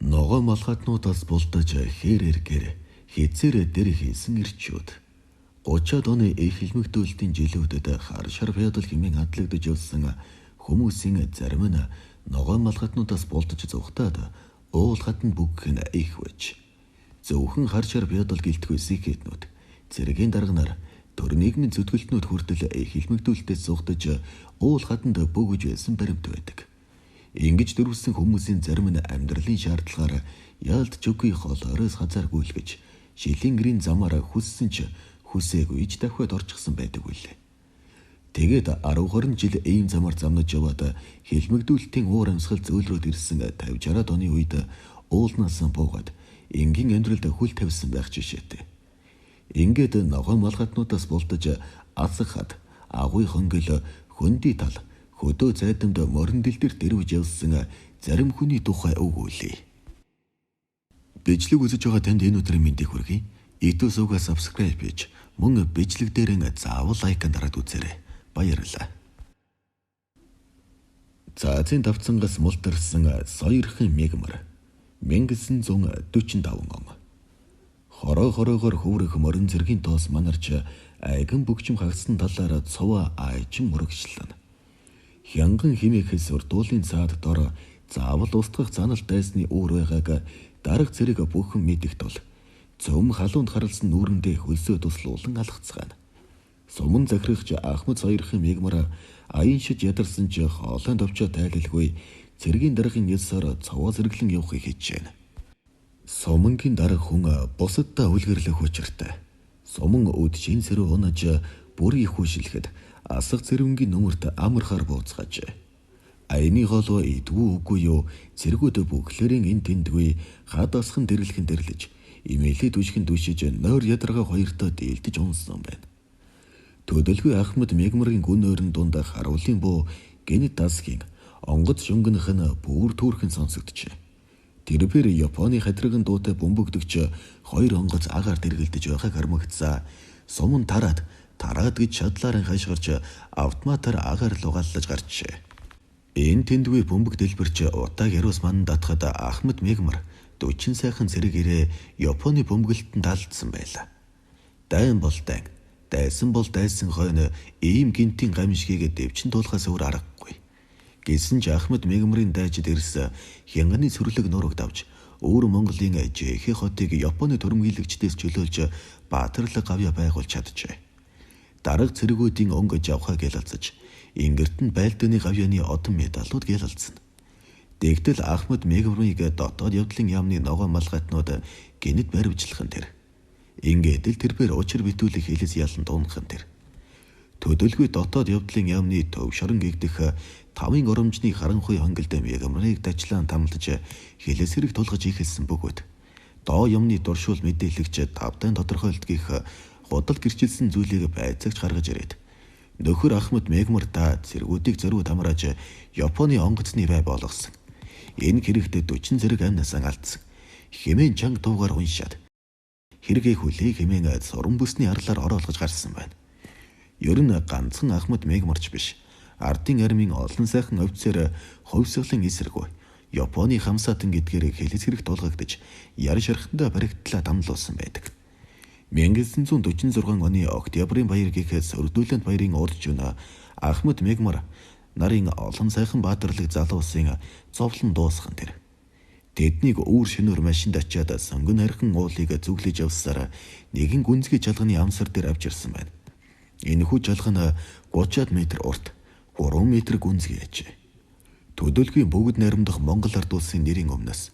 Ногоо малгайтнуудаас булдаж хээрээр гэр хизээрээ дэр хийсэн ирчүүд 30-аад оны их хилмигдүүлэлтийн жилүүдэд хар шар феодал хэмээн адлагдж явсан хүмүүсийн зарим нь ногоо малгайтнуудаас булдаж зүхтаад уул хатан бүгх нь их байж зөвхөн хар шар феодал гэлтгүй сикетнүүд зэргийн дарганаар төр нийгмийн зүтгэлтнүүд хүртэл их хилмигдүүлэлтээс зүхтаж уул хатанд бөгөж байсан баримт байдаг. Ингэж дөрвсөн хүмүүсийн зарим нь амьдралын шаардлагаар яалтч үгүй холоороос хазааргүйлгэж шилийн гэрийн замаараа хүссэн ч хүсээгүй ч дахиад орчихсон байдаг үлээ. Тэгээд 10-20 жил ийм замаар замнаж яваад хилмигдүүлэлтийн уур амьсгал зөөлрөөд ирсэн 50-60-аад оны үед уулнаас буугаад энгийн амьдралд хүл тавьсан байх жишээтэй. Ингээд ногоо малгайтнуудаас булдаж асахад агуй хонгил хөндөй тал хөдөө зайдамд морин дэлдэр дэрвж явсан зарим хүний тухай өгүүлээ. Бичлэг үзэж байгаа танд энэ өдрийн мэндийг хүргэе. YouTube сувга subscribe хийж мөн бичлэг дээр заавал лайк дараад үзээрэй. Баярлалаа. Цаазын давцангаас мултарсан соёрхон мегмар 1945 он. Хорогоор хөврөх морин зэргийн тоос манарч айган бөгчм хагассан талаараа цуваа айчин мөрөгчлөн. Хянган химээхээс урдуулын цаад дор заавал устгах занал дайсны үүр байгааг дарга зэрэг бүхэн мэдэх тул цөм халуунд харалсан нүүрэндээ хөлсөө туслуулан алхацгаана. Суман захирагч Ахмад соёрхон мегмар аян шиж ядарсан ч хоолойнд овчоо тайлалгүй цэргийн даргын ёсоор цовоо зэрэглэн явахыг хийж байна. Сумангийн дарга хүн бусаддаа үлгэрлэх учиртай. Суман өд шин сэрүү унаж бүр их хүшилэхэд асах зэрвэнгийн нүмерт амархаар бууцгааж. Аяны голоо идвүү үгүй юу цэргүүд бүхлэрийн эн тэндгүй хад асхан дэрлэхэн дэрлэж имэлээ дүшгэн дүшиж нойр ядаргаа хоёртоо дээлдэж унсан байна. Төдөлгүй Ахмад мегмарын гүн ойрон дунд харуулын буу гэнэт дасгийн онгоц шөнгөнөх нь бүр түүрхэн сонсогдчихэ. Тэрээр Японы хадраган дуутай бөмбөгдөгч хоёр онгоц агаар дэргэлдэж байгааг хармагцсан. Суман тараад гэж шадлаараа хашгирч автоматар агаар лугааллаж гарчээ. Энэ тэндгүй бөмбөг дэлбэрч утааг ярус ман датахад Ахмад мегмар 40 сайхан зэрэг ирээ Японы бөмбөглөлтөнд алдсан байлаа. Дайн бол дайн, дайсан бол дайсан хойно ийм гинтийн гамшигыг дэвчин туулахаас өөр аргагүй. Гэсэн ч Ахмад мегмарын дайжид ирсэн хянганы цэрлэг нураг давж өөр Монголын Жэхэ хотыг Японы төрөмгийлэгчдээс чөлөөлж баатарлаг гавья байгуулж чаджээ. Дарга цэргүүдийн өнгөж авахаа гялалцаж ингэрт нь байлдааны гавьяаны одон медалууд гялалцсан. Дэгтэл Ахмад мегмарыг дотоод явдлын яамны ногоо малгайтнууд гинэд баривчлахын тэр. Ингээд л тэрээр учир битүүлэх хэлэс ялан дуунахын тэр. Төдөлгүй дотоод явдлын яамны төв шорон гэгдэх 5-ын оромжны харанхуй хонгилд мегмарыг дажлаан тамлаж хэлэс хэрэг тулгаж ихэлсэн бөгөөд доо юмны дуршуул мэдээлэгч тавдан тодорхойлдгийх худал гэрчилсэн зүйлийг байцаагч гаргаж ирээд нөхөр Ахмад мегмар та цэргүүдийг зориуд хамрааж Японы онгоцны бай болгосон. Энэ хэрэгтээ 40 зэрэг амнасаа алдсан. Хэмээн чанга дуугаар уншаад хэрэгээ хүлээх хэмээн суран бүсний арлаар оруулгаж гарсан байна. Ер нь ганцхан Ахмад мегмарч биш. Ардын армийн олон сайхан офицер хувьсгалан эсэргүй Японы хамсаатан гэдгээр хэлэс хэрэг тулгагдж яр шархтандаа баригдлаа дамлуулсан байдаг. 1946 оны Октябрийн баяр гэхээс Өрдүүлэнд баярын урдчуна Ахмад мегмар нарын олон сайхан баатарлаг залуусын зовлон дуусхан тэр. Тэднийг үүр шинээр машинд ачаад сонгон хархан уулыг зүглэж явсаар нэгэн гүнзгий жалганы амсар дээр авчирсан байна. Энэхүү жалган 30 м урт 3 м гүнзгий ажээ. Төдөлгүй бүгд найрамдах Монгол ард улсын нэрийн өмнөөс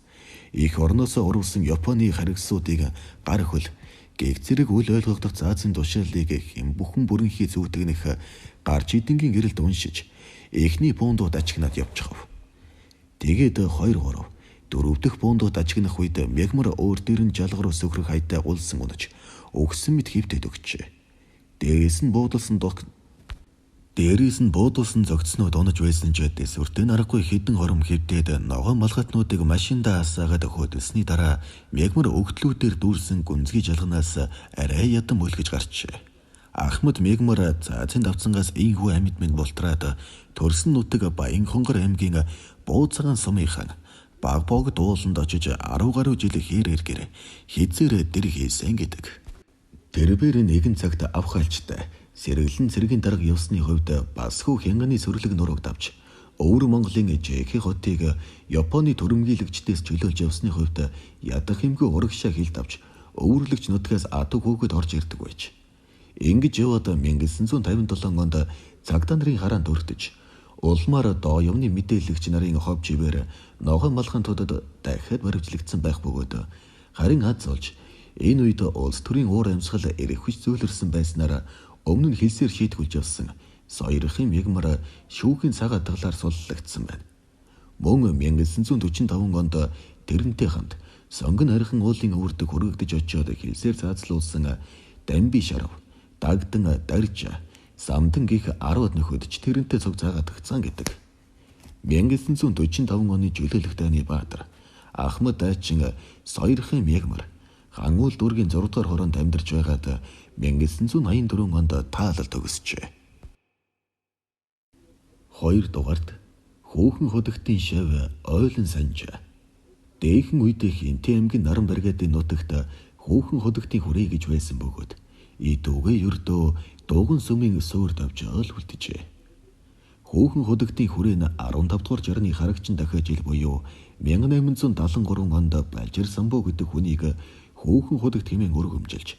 их орноос урвсан Японы харгисуудыг гар хөл гэг зэрэг үл ойлгогдох заазын тушаалыг хэм бүхэн бүрэнхий зүтгэнэх гарч идэнгийн гэрэлд уншиж эхний пундууд ажигнаад явчихав. Тэгээд 2-3 4 дахь пундууд ажигнах үед мегмар өөр дээр нь жалгаруу сөхрөх хайтай улсан унаж өгсөн мэт хөвтөд өгчээ. Дээрээс нь буудулсан зогцснууд унаж байсан ч дэсвэртэн аргагүй хідэн хором хэвдээд ногоо малгайтнуудыг машиндаа асаагаад хөдөлсөний дараа мегмар өгтлүүдээр дүүрсэн гүнзгий жалганаас арай ядан мөлгөж гарчээ. Ахмад мегмар цаазын давцангаас ийхүү амьд минь бултраад төрсөн нутаг Баян хонгор аймгийн Буу цагаан сумынхан баг богд ууланд очиж 10 гаруй жил хийрээр хизээр дэр хийсэн гэдэг. Тэрбээр нэгэн цагт авхайлчтай сэргэлэн цэргийн дарга явсны хувьд басхүү хянганы сүрлэг нурууг давж өвөр Монголын Жэхи хотыг Японы төрөмгийлэгчдээс чөлөөлж явсны хувьд ядах хэмгүй урагшаа хил давж өвөрлөгч нутгаас адуу хөөгд орж ирдэг байж. Ингэж яваад 1957 онд цагдаа нарын хараанд өртөж улмаар доо юмны мэдээлэгч нарын хов живээр ногоон малхантуудад дахиад баривчлагдсан байх бөгөөд харин аз олж энэ үед улс төрийн уур амьсгал эрхвч зөөлрсөн байснаар өмнө нь хэлсээр шийтгүүлж явсан соёрхын мягмар шүүхийн цагаат талаар суллагдсан байна. Мөн 1945 онд тэрнтэй хамт сонгон хархан уулын өвөрдөг хүрэгдэж очиод хэлсээр цаазлуулсан Дамби Шарав, Дагдан Дарж, Самдан гих 10 нөхөдч тэрнтэй цуг заагаадагцсан гэдэг. 1945 оны Жүлээлэх дайны баатар Ахмад Айчин соёрхын мягмар Хангуул дүүргийн 6 дугаар хороонд амьдарч байгаад 1984 онд таалал төгсжээ. 2 дугаард Хөөхөн хотогтын шав ойлон санж. Дээхэн үед Хинтээ аймгийн Наран бригадын нутагт Хөөхөн хотогтын хүрээ гэж байсан бөгөөд идүүгээ ердөө Дуган сүмийн суур давж үлджээ. Хөөхөн хотогтын хүрээ нь 15 дугаар жарны харагчин дахиад жил буюу 1873 онд Балжир Самбуу гэдэг хүнийг Хөөхөн хотогт хэмээн өргөмжилж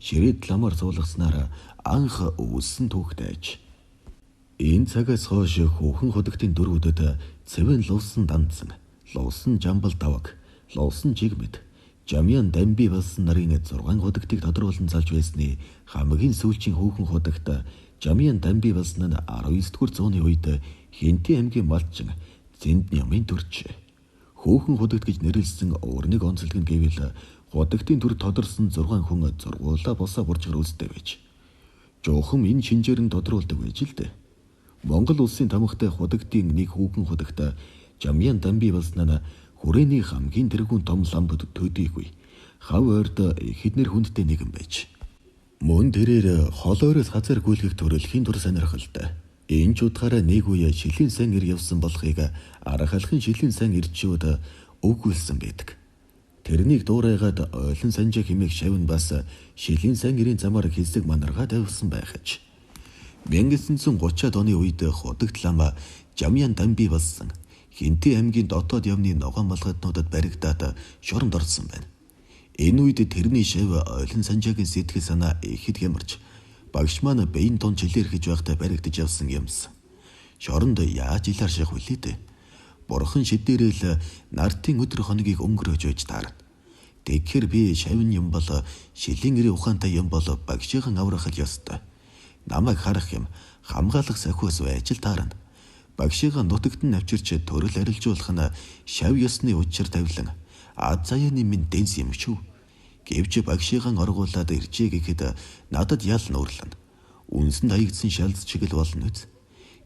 ширээд ламаар суулгаснаар анх өвсөн түүхтэйж. Энэ цагаас хойш Хөөхөн хотогтын дөрвүүдэд Цэвэн Лувсан Данцан, Лувсан Жамбал Даваг, Лувсан Жигмэд, Жамьян Дамби болсон нарын 6 хотогтыг тодруулан залж байсны хамгийн сүүлчийн Хөөхөн хотогт Жамьян Дамби болсон нь 19-р зууны үед Хинтээ аймгийн малчин Зэнд Нямын төрч. Хөөхөн хотогт гэж нэрлсэн өөр нэг онцлог нь гэвэл хотогтын төр тодорсон 6 хүн зургуулаа босоо буржгар үлстэй байж. Жоохом энэ шинжээр нь тодруулдаг байж л дээ. Монгол улсын тамхтай хотогтын нэг Хөөхөн хотогт Жамьян Дамби болсон нь хүрээний хамгийн тэргүүн том ламбад төдийгүй хав ойрд эхэднэр хүндтэй нэгэн байж. Мөн тэрээр хол ойроос газар гүйлгэх төрөлхийн тур сонирхолтой. Энэ ч удаараа нэг үе шилийн сан ир явсан болохыг арга халахын шилийн сан ирчүүд өгүүлсэн байдаг. Тэрнийг дуурайгаад ойлон санжаа хэмээх шавн бас шилийн сан ирийн замаар хэсэг манаргаа тавьсан байхаж. 1930-ад оны үед хотогт лам Жамьян Дамби болсон Хинтээ аймгийн дотоод явны ногоон малгайтнуудад баригдаад шоронд орсон байна. Энэ үед тэрний шав ойлон санжаагийн сэтгэл санаа ихэд хямарч багш маань бэйн тун жилээр хийж байхдаа баригдаж явсан юмсан. Шоронд яаж илэр шах вүлээ дээ. Бурхан шидээрэл нартын өдөр хоногийг өнгөрөөж байж таарна. Тэгэхээр би шавн юм бол шилийн ирийн ухаантай юм бол багшийн аврахал ёстой. Намайг харах юм хамгаалах сахиус байж л таарна. Багшийн нутагт нь авчирч төрөл арилжуулах нь шав ёсны учир тавилан ад заяаны минь дэнс юм шүү. Гэвч багшийн оргуулад иржээ гэхэд надад ял нуурлана. Үнсэнд хаягдсан шалц шиг л болно үз.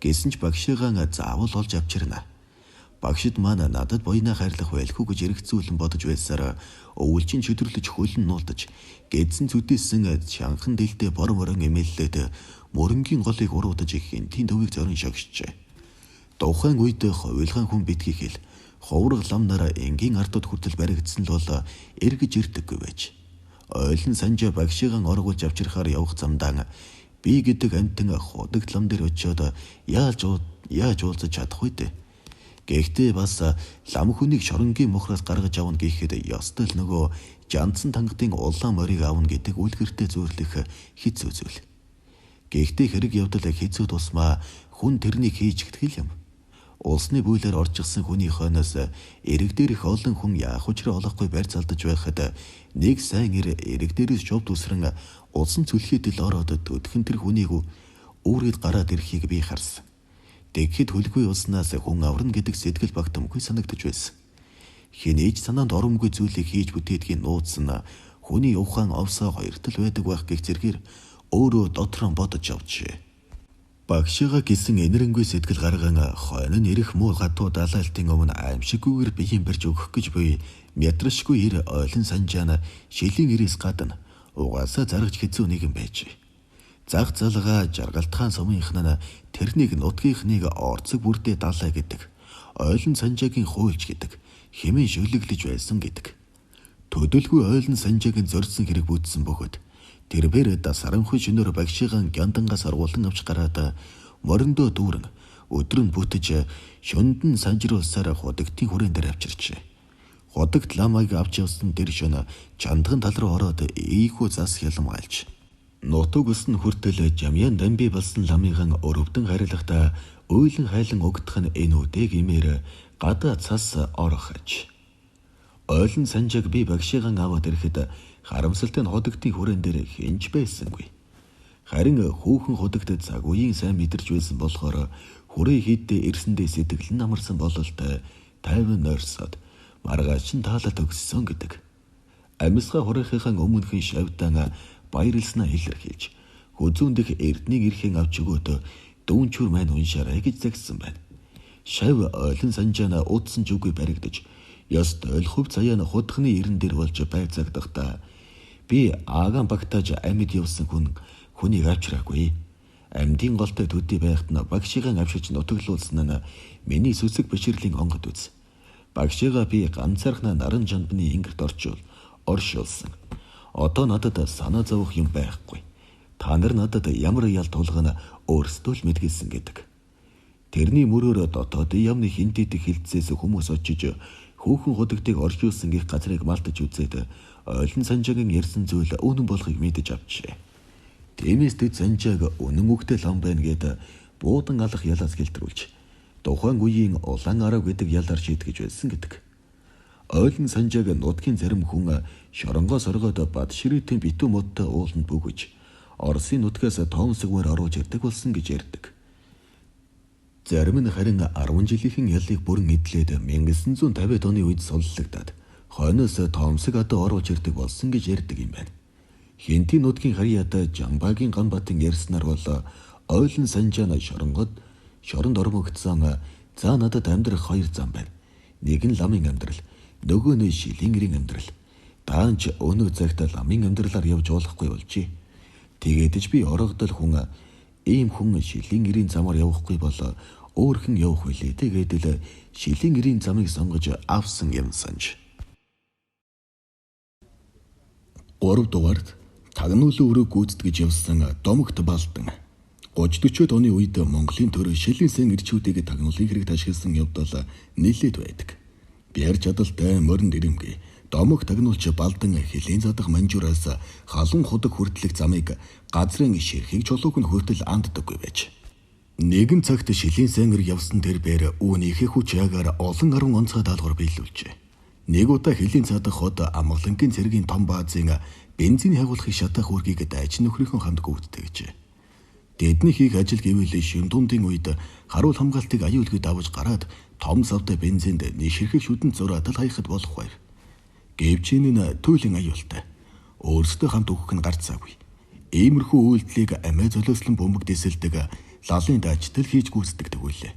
Гэсэн ч багшийн заавал олж авчирна. Багшид маань надад буйнаа хайрлах байлгүй гэж эргэцүүлэн бодож байсаар өвөлжин чөдөрлөж хөлн нуулдаж гэдсэн зүдээсэн шанхан дэлдээ бор морон эмээллээд мөрөнгийн голыг уруудаж Хинтийн төвийг зорин шогшжээ. Тухайн үед хувилгаан хүн битгий хэл ховрог ламнараа энгийн ардууд хүртэл баригдсан л бол эргэж ирдэггүй байж. Ойлон санжаа багшийн оргуулж авчирхаар явах замдаа би гэдэг амтэн хотогт лам дээр очиод яаж уулзаж чадах вэ дээ. Гэхдээ бас лам хүнийг шоронгийн мухраас гаргаж авна гэхэд ёстой л нөгөө жанцсан тангадын улаан морийг авна гэдэг үлгэртэй зөөрлөх хэцүү зүйл. Гэхдээ хэрэг явдал хэцүү тусмаа хүн тэрнийг хийж ихтгэл юм. Улсны бүлээр орчихсан хүний хойноос эрэг дээрх олон хүн яах учраа олохгүй барь залдаж байхад нэг сайн эрэг дээрээс шовд үсрэн улсын цүлхийдэл ороод төдхөн тэр хүнийг өөрөд гараад ирэхийг би харсан. Тэгэхэд хөлгүй улснаас хүн аврна гэдэг сэтгэл багтамгүй санагдаж байсан. Хинээж санаанд оромгүй зүйлийг хийж бүтээдгийн нууц нь хүний ухаан овсоо хоёртол байдаг байх гэх зэргээр өөрөө дотроо бодож явжээ. Багшигаа гисэн энэрэнгүй сэтгэл гарган хойно нь ирэх муу гадуу далайлтын өмнө аимшиггүйгээр биеийн барьж өгөх гэж буй мядрашгүй ир ойлон санжаана шилийн ирээс гадна угаасаа заргаж хэцүү нэгэн байж. Зах залгаа жаргалтхан сумынхан нь тэрнийг нутгийнхныг орцог бүрдээ далай гэдэг. Ойлон санжаагийн хуульч гэдэг. хэмээн шүлэглэж байсан гэдэг. Төдөлгүй ойлон санжааг зорьсон хэрэг бүтсэн бөгөөд тэрбээр саранхуй шинээр багшигаан гяндангаас аргуулan авч гараад мориндоо дүүрэн өдөр нь бүтэж шөнөд нь санжруулсаар худагтын хүрээн дээр авчирчээ. Худагт ламайг авч явсан тэр шөнө чандган тал руу ороод ийхүү зас хялам айлж нутаг ус нь хүртэл жамьяан дамби болсон ламыган өрөвдөн харилцахдаа ойлон хайлан угдах нь энэ үдэг имээр гадаа цас орохож. Ойлон санжааг би багшигаан аваад ирэхэд харамсалтай нь худагтын хүрээн дээр хинж байсангүй. Харин хүүхэн худагт цаг үеийн сайн мэдэрч байсан болохоор хүрээ хийдээ ирсэндээ сэтгэл нь амарсан бололтой тайван нойрсоод маргааш нь таалал өгсөн гэдэг. Амьсгаа хураахын өмнөхөн шавьтан баярлснаа илэрхийлж хүзүүн дэх эрднийг эрхэн авч өгөөд дүүнчүр маань уншаарай гэж загсан байна. Шав ойлон санжаана утсан ч үгүй баригдаж ёст ойлгов цаяана худхны ирэн дээр болж байцаагдахдаа би аагаан багтааж амьд явсан хүнийг авчраагүй. Амьдын голтой төдий байхад нь багшигаан авшиж нутаглуулсан нь миний сүсэг биширлийн онгод үз. Багшигаа би ганцаархнаа наран жамбны ингэрт оршуулсан. Одоо надад санаа зовох юм байхгүй. Та нар надад ямар ял тулгана өөрсдөө л мэдгэлсэн гэдэг. Тэрний мөрөөр дотоодын яамны хинтэйдэх хилцээс хүмүүс очиж хүүхэн худагтыг оршуулсан гэх газрыг малтаж үзээд ойлон санжаагийн ярьсан зүйл үнэн болохыг мэдэж авчээ. Тиймээс дэд санжааг үнэн үгтэй лам байна гэд буудан алах ялаас гэлтрүүлж тухайн үеийн улаан арав гэдэг ялаар шийтгэж байсан гэдэг. Ойлон санжааг нутгийн зарим хүн шоронгоос оргоод бад ширээтэй битүү модтой ууланд бөгөж Оросын нутгаас тоомсогмоор оруулж ирдэг болсон гэж ярьдаг. Зарим нь харин 10 жилийн ялыг бүрэн эдлээд 1950 оны үед суллагдаад хойноос тоомсог одоо оруулж ирдэг болсон гэж ярьдаг юм байна. Хинтийн нутгийн харьяат Жамбагийн Ганбатын ярьснаар бол ойлон санжаана шоронд ормогдсон за надад амьдрах хоёр зам байна. Нэг нь ламын амьдрал, нөгөө нь шилийн нэрийн амьдрал. Даанч өнөө цагт ламын амьдралаар явж болохгүй болжээ. Тэгээд ч би орогдол ийм хүн шилийн нэрийн замаар явахгүй бол өөрхөн явах билээ. Тэгээд л шилийн нэрийн замыг сонгож авсан юм санж. 3 дугаард тагнуулын өрөө гүйцэтгэж явсан Домогт Балдан 30-40-од оны үед Монголын төрөө шилийн сэн ирчүүдийг тагнуулын хэрэг ташхилсан явдал нэлээд байдаг. Биар чадалтай морин дэрэмгүй Домог тагнуулч Балдан хилийн задах манжуураас халуун худаг хүртэлх замыг газрын ширхийг чулууг нь хүртэл анддаггүй байж. Нэгэн цагт шилийн сангэр явсан тэр бээр үүнийхээ хүч ягаар олон 10 онцгой даалгавар биелүүлжээ. Нэг удаа хилийн задах хот амгалангийн цэргийн том баазын бензин хягуулахыг шатах үргийг дайч нөхрийнхөө хамт гүйцэтгэжээ. Тэдний хийх ажил гэвэл шин дундын үед харуул хамгаалтыг аюулгүй давж гараад том савтай бензинд нийшэрхэг шүдэн зураад л хаяхад болох байв. Гэвчийн нь туйлын аюултай. Өөрсдөө хамт өгөх нь гарцаагүй. Иймэрхүү үйлдэлийг амиа золиослон бөмбөг дэсэлдэг лалын даачдал хийж гүйцэтгэдэг үлээ.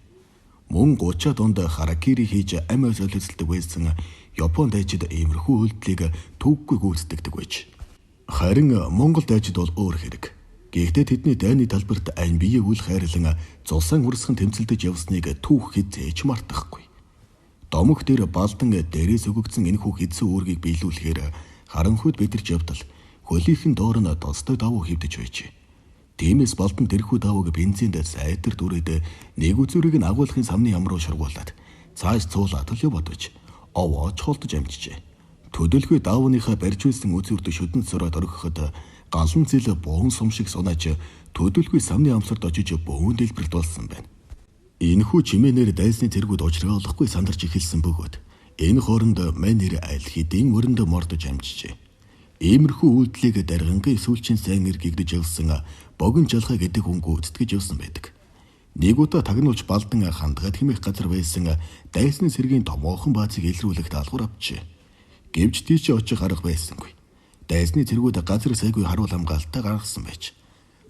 Мөн 30-аад онд харакири хийж амиа золиослдог байсан Япон дайчид иймэрхүү үйлдэлийг төвөггүй гүйцэтгэдэг байж. Харин Монгол дайчид бол өөр хэрэг. Гэхдээ тэдний дайны талбарт ань биеийг үл хайрлан цусан хүрсхэн тэмцэлдэж явсныг түүх хизээж мартахгүй. Домог дээр Балдан дээрээс өгөгдсөн энэхүү хэдсэн үүргийг биелүүлэхээр харанхуйд битэрч явдал хөлийнхэн доор нь тостой давуу хөвдөж байжээ. Тиймээс Балдан тэрхүү давууг бензинд сайтар дүрээд нэг үзүүрийг нь агуулгын самны ям руу шаргуулад цааш цуулаад л явбодож овооч холдож амжижээ. Төдөлгүй даавууныхаа барьж үйсэн үзүүрт шүдэн зураад орхиход галан зэл буун сум шиг сунаач төдөлгүй самны амсарт очиж бөөн дэлбэрэлт болсон байна. Энэхүү чимээнээр дайсны цэргүүд ужраа олохгүй сандарч эхэлсэн бөгөөд энэ хооронд манер айл хэдийн мөрөнд мордож амжижээ. Иймэрхүү үйлдэлийг даргангийн сүүлчийн сайн ир гэгдэж явсан богино жалхаа гэдэг хүн гүйцэтгэж явсан байдаг. Нэг удаа тагнуулч Балдан хандгаад хэмэх газар байсан дайсны цэргийн томоохон баазыг илрүүлэх даалгавар авчээ. Гэвч тийч очих арга байсангүй. Дайсны цэргүүд газар сайгүй харуул хамгаалтаа гаргасан байж.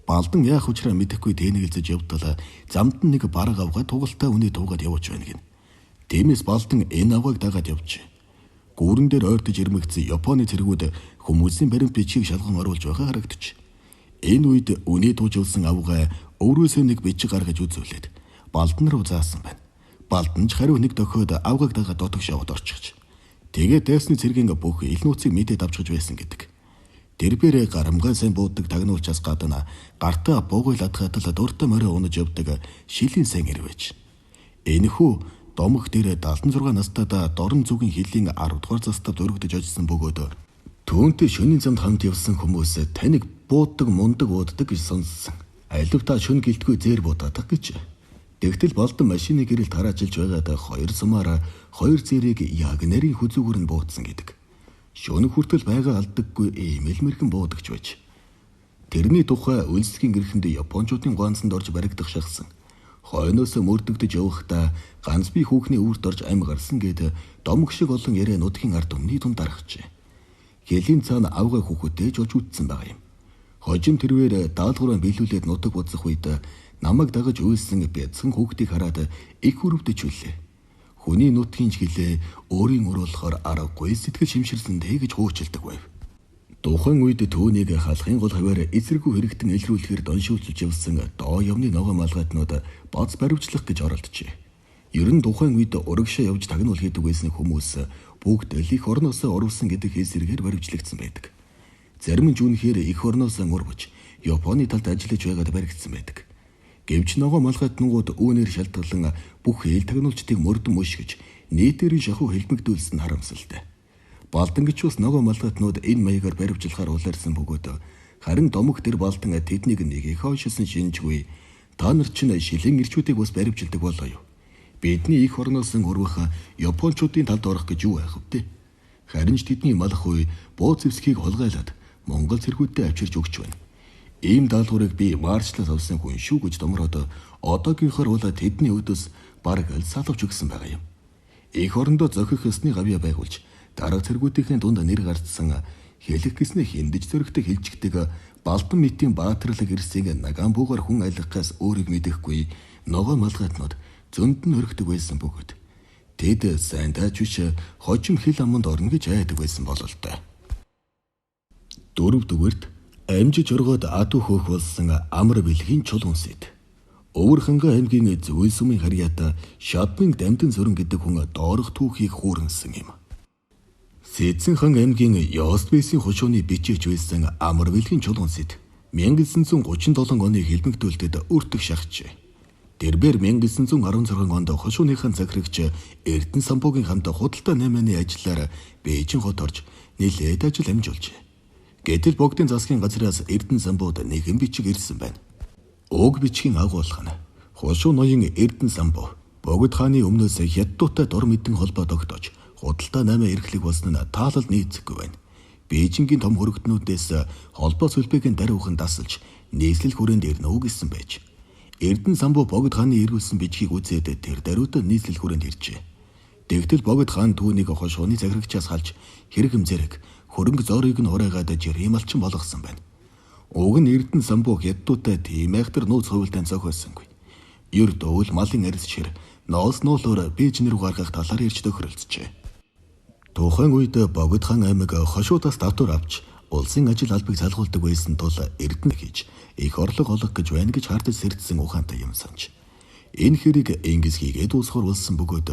Балдан яах учраа мэдэхгүй тэнэгэлзэж явдал замд нэг бараг авгаад тугалтай үний туугаад явж байна гин. Тиймээс Балдан энэ авгааг дагаад явжээ. Гүүрэн дээр ойртож ирмэгцэн Японы цэргүүд хүмүүсийн баримт бичгийг шалган оруулж байгаа харагдчих. Энэ үед үний тууж явсан авгаа өөрөөсөө нэг бичиг гаргаж үзүүлээд Балдан руу заасан байна. Балданч хариу нэг дохиод авгаг дагаад дотогш яваад орчихж. Тэгээд дайсны цэргийн бүх ил нууцыг мэдээд авчиж байсан гэдэг. Тэрбээр гарамгай сайн буудаг тагнуулчаас гадна гартаа буугуйл адхатал дуртай морой унаж явдаг шилийн сайн ирвэж. Энэхүү домог дээр 76 настайдаа дорн зүгийн хилийн 10 дугаар застав зөрөгдөж ажилласан бөгөөд түүнтэй шөнийн замд хамт явсан хүмүүс таныг буудаг мундаг ууддаг гэж сонссон. Алив та шөнө гэлтгүй зээр буудаадаг гэж. Тэгтэл болдон машины гэрэл тараачилж байгаад хоёр сумаараа хоёр зээрийг яг нарийн хүзүүгээр нь буутсан гэдэг. Шөнө хүртэл байгаа алдаггүй иймэл мэрхэн буудагч байж. Тэрний тухай үлсгийн гэрхэнд Япончуудын ганцанд орж баригдах шахсан. Хойноос мөрдөгдөж явахдаа ганц би хүүхний үрд орж ам гарсан гэд домог шиг олон яриа нутгийн ард өмнөний тунд дарахжээ. Хэлийн цаана авгаа хүүхэдтэй жолж үтсэн байгаа юм. Хожим тэрвэр даалгавраа биелүүлээд нутаг буцах үед намайг дагаж үйлсэн бяцхан хүүхдийг хараад их хүрвдэж хүлээ. Хүний нутгийн жилээ өөрийн уруулахаар аргагүй сэтгэл шимширсэндээ гэж хуучилдаг байв. Тухайн үед түүнийг халахын гол хаваар эсэргүү хэрэгтэн илрүүлэхээр доншуулж явсан доо явны ногоо малгайтнууд бац баривчлах гэж оролджээ. Ер нь тухайн үед урагшаа явж тагнуул хийдэг байсан хүмүүс бүгд их орноос оруулсан гэдэг хэлсэргээр баривчлагдсан байдаг. Зарим нь жүнхээр их орноос урвж Японы талд ажиллаж байгаад баригдсан байдаг. Гэвч ногоо малгайтнууд үүнээр шалтгаалan бүх хэл тагнуулчдыг мөрдөн мөшгөж нийтээрийн шахуу хэлбэгдүүлсэн харамсалтай. Балдангич ус ногоо малгайтнууд энэ маягаар баривчлахаар улаарсан бөгөөд харин домог тэр балдан тэднийг нэг их хойшилсан шинжгүй та нар чинь шилэн ирчүүдийг бас баривчилдаг болоо юу? Бидний их орноос урвах Япончуудын талд орох гэж юу байх вэ? Харин ч тэдний малах үе буу зэвсгийг холгайлаад Монгол цэргүүдтэй авчирч өгч байна. Ийм даалгаврыг би марчлаас авсан хүн шүү гэж домроод одоогийнхоор бол тэдний өдөөс бараг салвч өгсөн байгаа юм. Их орондоо зохих ёсны гавья байгуулж дарга цэргүүдийн дунд нэр гардсан хэлэх гэснээ хиндэж зөрөгтэй хилжигдэг балдан мэтийн баатарлаг ирсийг наган буугаар хүн айлгахаас өөрийг мэдэхгүй ногоо малгайтнууд зөнд нь өргөдөг байсан бөгөөд тэд сайн таажвч хожим хил аманд орно гэж айдаг байсан болол та. Дөрөвдүгээрт амжиж оргоод адуу хөөх болсон амар бэлгийн чулуун сэд. Өвөрхангай аймгийн Зүйл сумын харьяата Шадмын Дамдын Сүрэн гэдэг хүн доорох түүхийг хуурнсан юм. Сэдсэн хан аймгийн Ёстбейсийн хушууны бичиж байсан амар бэлгийн чулуун сэд 1937 оны хэлбэгдүүлэлтэд өртөг шахажээ. Тэрбээр 1916 онд хушууныхан захирагч Эрдэнэ самбуугийн хамт худалдаа 8-ны ажиллаар Бээжин хот орж нэлээд ажил амжуулжээ. Гэтэл богдын засгийн газраас Эрдэнэ самбууд нэгэн бичиг ирсэн байна. Уг бичгийн агуулга нь хушуу ноён Эрдэнэ самбуу богд хааны өмнөөс хятадтай дор мэдэн холбоо тогтоож худалдаа 8 эрхлэг болсон нь таалал нийцэхгүй байна. Бээжингийн том хөрөгтнүүдээс холбоо сүлбэгийн даруйхан дасалж нийслэл хүрээнд ирнэ үү гэсэн байж. Эрдэнэ самбуу богд хааны ирүүлсэн бичгийг үзээд тэр даруйтай нийслэл хүрээнд иржээ. Тэгтэл богд хаан түүнийг хушууны захирагчаас халж хэрэгэм зэрэг хөрөнгө зорыг нь ураагаад жирийн малчин болгосон байна. Уг нь Эрдэнэ самбуу хятадтай тийм айхтар нууц хувилдаан зохиосонгүй. Ер дөөл малын арьс шир ноос нуулуур Бээжин рүү гаргах талаар ирж тохиролцжээ. Тухайн үед богд хаан аймаг хошуудаас давтуур авч улсын ажил албыг залгуулдаг байсан тул Эрдэнэ хийж их орлого олох гэж байна гэж хардаж сэрдсэн ухаантай юм санаж. Энэ хэрэг ингээс хийгээд уусгар болсон бөгөөд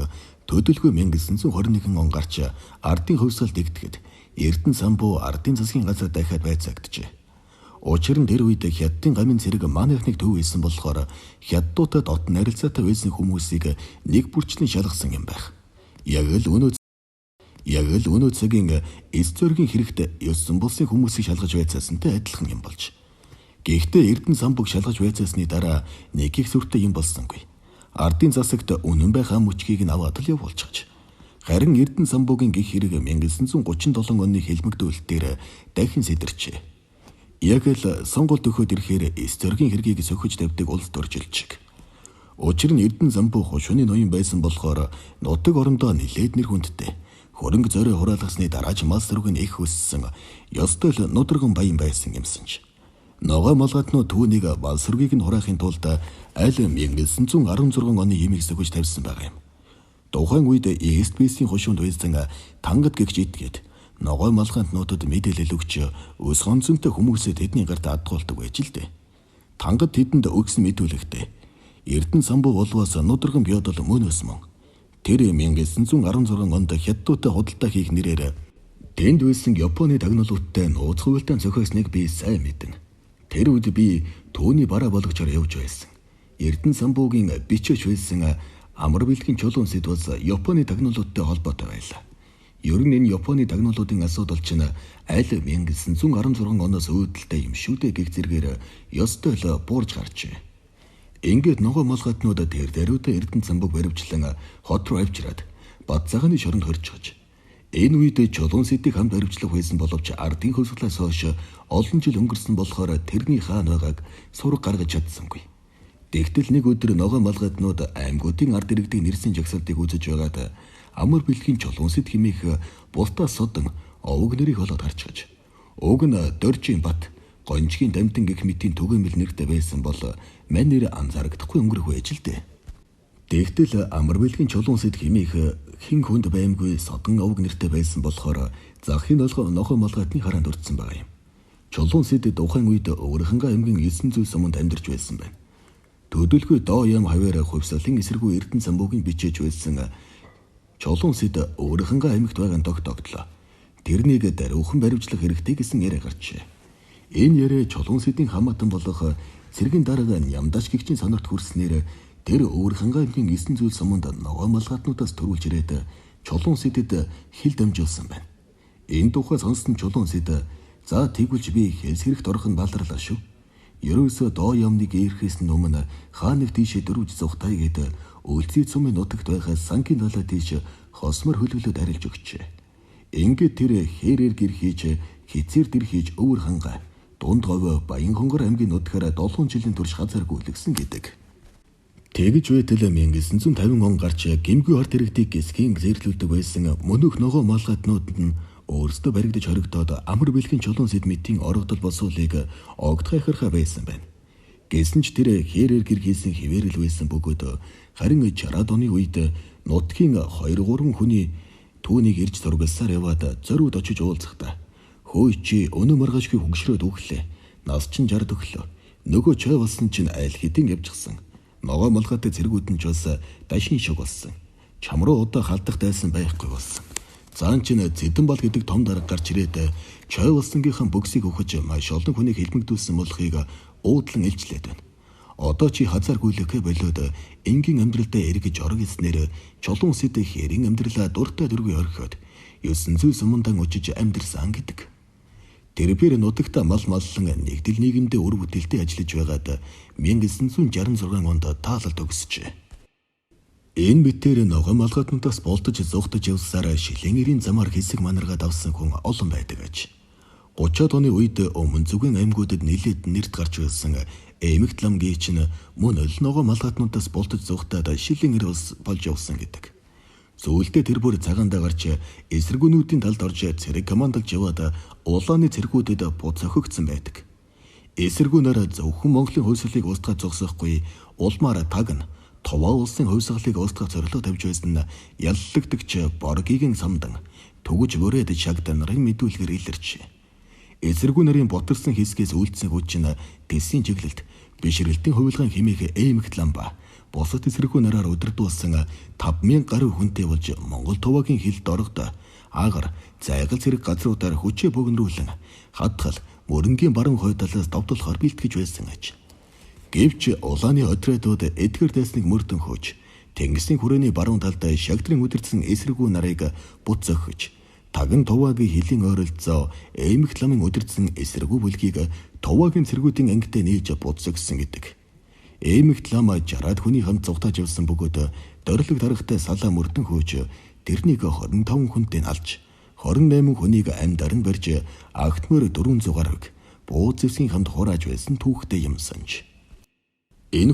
төдөлгүй 1921 он гарч ардын хувьсгал дэгдэхэд Эрдэнэ самбуу ардын засгийн газар дахиад байцаагджээ. Учир нь тэр үед хятадын гамын цэрэг манайхныг төв хийсэн болохоор хятадтай дотн харилцаатай байсан хүмүүсийг нэг бүрчлэн шалгасан юм байх. Яг л өнөө цагийн эс зөргийн хэрэгт ёсон булсын хүмүүсийг шалгаж байцаасантай адилхан юм болж. Гэхдээ Эрдэнэ самбууг шалгаж байцаасны дараа нэг их сүртэй юм болсонгүй. Ардын засагт үнэн байх ам хүчгийг нь аваад л явуулчихж. Харин Эрдэнэ самбуугийн гих хэрэг 1937 оны хэлбэгдүүлэлтээр дахин сэтэрчээ. Яг л сонгуульд өгөхөд ирэхээр эс зөргийн хэргийг сөхөж тавьдаг улс дөржилжиг. Учир нь Эрдэнэ самбуу хушууны ноён байсан болохоор нутаг орондоо нэлээд нэр хүндтэй. Хөрөнгө зорио хураалгасны дараач мал сүрэг нь их өссөн. Ёстой л нудраган баян байсан юмсанч. Ногоо малгайтнууд түүнийг мал сүргийг нь хураахын тулд аль 1916 оны ямиг сөхөж тавьсан байгаа юм. Тухайн үед Ёстбейсийн хушуунд байсан тангад гэгч идгээд ногоо малгайтнуудад мэдээлэл өгч өс хонцонтой хүмүүсээ тэдний гарт адгуулдаг байж л дээ. Тангад тэдэнд өгсөн мэдүүлэгтээ Эрдэнэ самбуу болвоос нудраган бьодол мөнөөс мөн Тэр 1916 онд хятадтай худалдаа хийх нэрээр тэнд байсан Японы тагнуулуудтай нууц хуйлтаан зохиосныг би сайн мэднэ. Тэр үед би түүний бараа болгочоор явж байсан. Эрдэнэ самбуугийн бичиж байсан амар бэлгийн чулуун сэд бас Японы тагнуулуудтай холбоотой байлаа. Ер нь энэ Японы тагнуулуудын асуудал чинь аль 1916 оноос үүдэлтэй юм шүү дээ гэх зэргээр ёстой л буурж гарчээ. Ингээд ногоо молготнууд тэр даруйда Эрдэнэ самбууг баривчлан хот руу авчираад бат цагааны шоронд хорж чаж. Энэ үед чулуун сэдийг хамт баривчлах байсан боловч ардын хөвсглээс хойш олон жил өнгөрсөн болохоор тэрний хаан байгааг сураг гаргаж чадсангүй. Тэгтэл нэг өдөр ногоо молготнууд аймагуудын ард иргэдийн нэрсэн жагсаалтыг үзэж байгаад амар бэлгийн чулуун сэд хэмээх бултаас содон овог нэрийг олоод харчгаж. Уг нь Доржийн бат гонжгийн дамтан гэх мэтийн түгээмэл нэртэй байсан бол мань нэр анзаарагдахгүй өнгөрөх байж л дээ. Тэгтэл амар бэлгийн чулуун сэд хэмээх хин хүнд баймгүй содон овог нэртэй байсан болохоор захын нохоо молготны хараанд өртсөн байгаа юм. Чулуун сэд тухайн үед Өвөрхангай аймгийн 9 зүйл суманд амьдарч байсан байна. Төдөлгүй доо ям хаваар хувьсгалын эсэргүү Эрдэнэ самбуугийн бичиж байсан чулуун сэд Өвөрхангай аймагт байгаа тогтогдлоо. Тэрнийг даруйхан баривчлах хэрэгтэй гэсэн яриа гарчээ. Энэ яриа чулуун сэдийн хамаатан болох цэргийн дарга Нямдаш гэгчийн сонорт хүрснээр тэр Өвөрхангай аймгийн 9 зүйл суманд ногоо молготнуудаас төрүүлж ирээд чулуун сэдэд хил дамжуулсан байна. Энэ тухай сонссон чулуун сэд за тэгвэл би хэлс хэрэгт орох нь баларлаа шүү. Ерөөсөө доо ямныг ирэхээс өмнө хааныг тийшээ дөрвж зугтай гээд өлзий цумын нутагт байгаа сангийн далай тийш хосмор хөлөглөд арилж өгчээ. Ингээд тэр хэрээр гэр хийж хизээр дэр хийж Өвөрхангай дунд говь Баянхонгор аймгийн нутгаар 7 жилийн турш хазааргүй үлгсэн гэдэг. Тэгж байтал 1950 он гарч гэмгүй ард иргэдийг гисгийн зэрлүүлдэг байсан мөнөх ногоо молготнууд нь өөрсдөө баригдаж хоригдоод амар бэлгийн чулуун сэд мэтийн оргодол босуулыг огт хайхархаа байсан байна. Гэсэн ч тэр хэрээр гэр хийсэн хിവэрэл байсан бөгөөд харин 60-аад оны үед нутгийн 2-3 хүний түүнийг ирж зургалсаар яваад зориуд очиж уулзахдаа хөөе чи өнөө маргаашгүй хөгшрөөд өглөө. Нас чинь 60 өглөө. Нөгөө чой болсон чинь айл хэдийн явчихсан. Ногоо молготой цэргүүд нь ч бас дашин шиг болсон. Чам руу удаа халдах дайсан байхгүй болсон. Заан чинь Зэдэн бол гэдэг том дарга гарч ирээд чой болсонгийнхан бөксийг өгөж маш олон хүнийг хэлмэгдүүлсэн болохыг уудлан илчлээд байна. Одоо чи хазааргүйлэхэ болоод энгийн амьдралдаа эргэж орог эснээр чулуун сэд хэрийн амьдралаа дуртай дөрвий орхиод 9 зүйл сумандан очиж амьдрсан гэдэг. Тэрээр нутагта мал маллан нэгдэл нийгэмдээ үр бүтээлтэй ажиллаж байгаад 1966 онд таалалд өгсөжээ. Энэ мэтээр ногоо молготнуудаас болтож зугтаж явсаар шилэн эрийн замаар хэсэг манаргаад авсан хүн олон байдаг аж. 30-аад оны үед өмнө зүгийн аймагуудад нэлээд нэрт гарч байсан Эмэгт лам гээч нь мөн л ногоо молготнуудаас болтож зугтаад шилэн эр болж явсан гэдэг. Зөвлөлтөө тэр бүр цагаандаа гарч эсэргүүнүүдийн талд орж цэрэг командалж яваад улааны цэргүүдэд буд зохигдсон байдаг. Эсэргүүнээр зөвхөн Монголын хувьсгалыг устгах зогсохгүй улмаар тагна Туваа улсын хувьсгалыг устгах зорилго тавьж байсан яллагдагч Боргийн самдан түгэж бүрээд шагд нарын мэдүүлгээр илэрч. Эсэргүү нарын боторсон хэсгээс үйлдсэн хүч нь тэсийн чиглэлд бишрэлтийн хувилгаан хэмээх Эмэгт лам ба бусад эсэргүү нараар удирдуулсан 5000 гаруй хүнтэй болж Монгол Туваагийн хилд орогд агар зайгал зэрэг газруудаар хүчээ богинрүүлэн хатгал мөрөнгийн баруун хой талаас давтуулахаар бэлтгэж байсан аж. Гэвч улааны отрядууд эдгэр дайсныг мөрдөн хөөж тэнгисийн хүрээний баруун талд шагдрын үдирдсэн эсэргүү нарыг бут зохиж Таган Туваагийн хилийн ойролцоо Эмэгт ламын үдирдсэн эсэргүү бүлгийг Туваагийн цэргүүдийн ангитай нээж буцсагсан гэдэг. Эмэгт лам 60-аад хүний хамт зугтааж явсан бөгөөд дөрөлөг дарагтай салаа мөрдөн хөөж тэрнийг 25 хүнтэй алж 28 хүнийг амьдар нь барьж агтмөр 400 гаруйг бууз зэвсгийн хамт хурааж байсан түүхтэй юм санж. Энэ